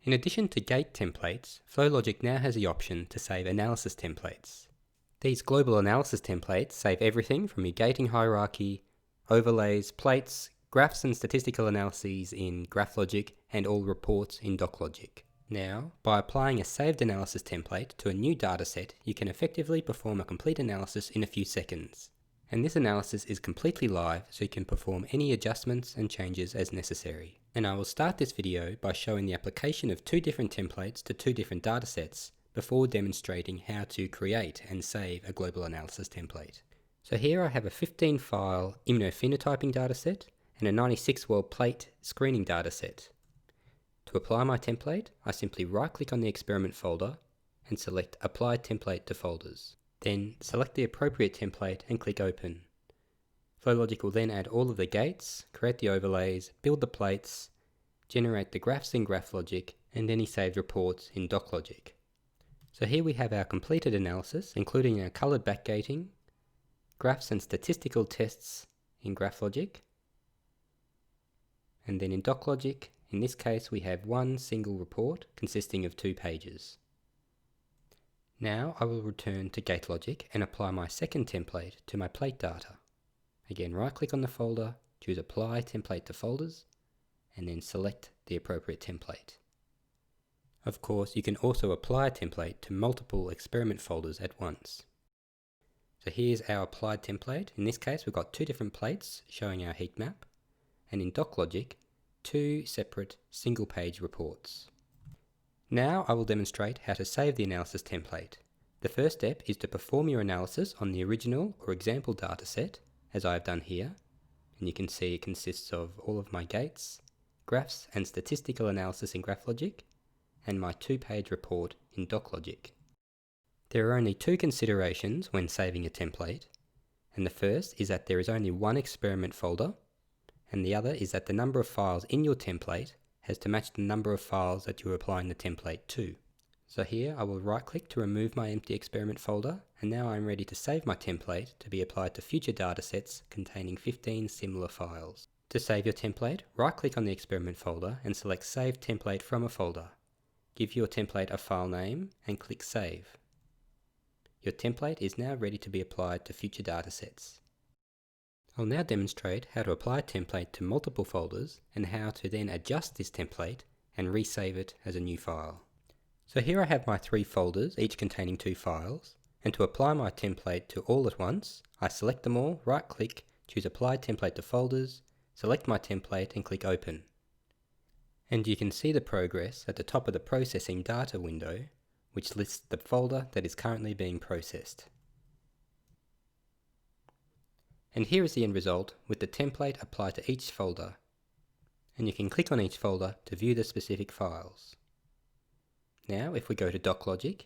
In addition to gate templates, FlowLogic now has the option to save analysis templates. These global analysis templates save everything from your gating hierarchy, overlays, plates, graphs and statistical analyses in GraphLogic, and all reports in DocLogic. Now, by applying a saved analysis template to a new dataset, you can effectively perform a complete analysis in a few seconds. And this analysis is completely live, so you can perform any adjustments and changes as necessary. And I will start this video by showing the application of two different templates to two different datasets before demonstrating how to create and save a global analysis template. So here I have a 15-file immunophenotyping dataset and a 96-well plate screening dataset. To apply my template, I simply right-click on the experiment folder and select Apply Template to Folders. Then select the appropriate template and click Open. FlowLogic will then add all of the gates, create the overlays, build the plates, generate the graphs in GraphLogic, and any saved reports in DocLogic. So here we have our completed analysis, including our coloured backgating, graphs and statistical tests in GraphLogic, and then in DocLogic, in this case we have one single report consisting of 2 pages. Now I will return to GateLogic and apply my second template to my plate data. Again, right click on the folder, choose Apply Template to Folders, and then select the appropriate template. Of course, you can also apply a template to multiple experiment folders at once. So here's our applied template. In this case, we've got 2 different plates showing our heat map, and in DocLogic, 2 separate single-page reports. Now I will demonstrate how to save the analysis template. The first step is to perform your analysis on the original or example dataset, as I have done here, and you can see it consists of all of my gates, graphs and statistical analysis in GraphLogic, and my 2-page report in DocLogic. There are only 2 considerations when saving a template, and the first is that there is only one experiment folder, and the other is that the number of files in your template has to match the number of files that you are applying the template to. So here I will right click to remove my empty experiment folder, and now I'm ready to save my template to be applied to future datasets containing 15 similar files. To save your template, right click on the experiment folder and select Save Template from a folder. Give your template a file name and click Save. Your template is now ready to be applied to future datasets. I'll now demonstrate how to apply a template to multiple folders and how to then adjust this template and resave it as a new file. So here I have my 3 folders, each containing 2 files, and to apply my template to all at once, I select them all, right click, choose Apply Template to Folders, select my template and click Open. And you can see the progress at the top of the Processing Data window, which lists the folder that is currently being processed. And here is the end result with the template applied to each folder. And you can click on each folder to view the specific files. Now if we go to DocLogic,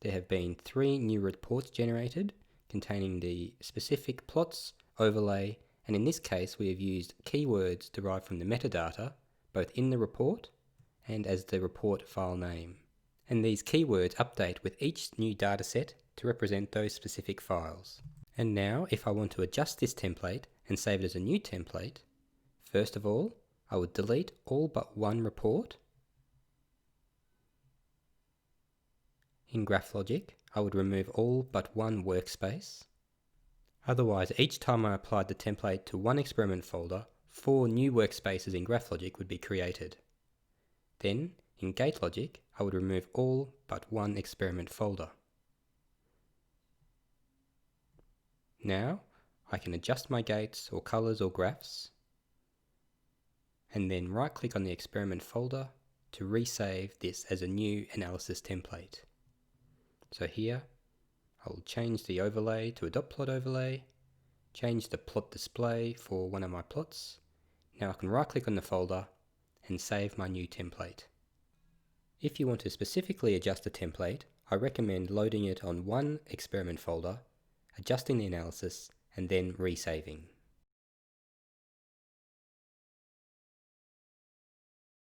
there have been 3 new reports generated containing the specific plots, overlay, and in this case we have used keywords derived from the metadata, both in the report and as the report file name. And these keywords update with each new dataset to represent those specific files. And now, if I want to adjust this template and save it as a new template, first of all, I would delete all but one report. In GraphLogic, I would remove all but one workspace. Otherwise, each time I applied the template to one experiment folder, 4 new workspaces in GraphLogic would be created. Then, in GateLogic, I would remove all but one experiment folder. Now, I can adjust my gates or colors or graphs, and then right click on the experiment folder to resave this as a new analysis template. So here, I will change the overlay to a dot plot overlay, change the plot display for one of my plots. Now I can right click on the folder and save my new template. If you want to specifically adjust a template, I recommend loading it on one experiment folder, adjusting the analysis, and then resaving.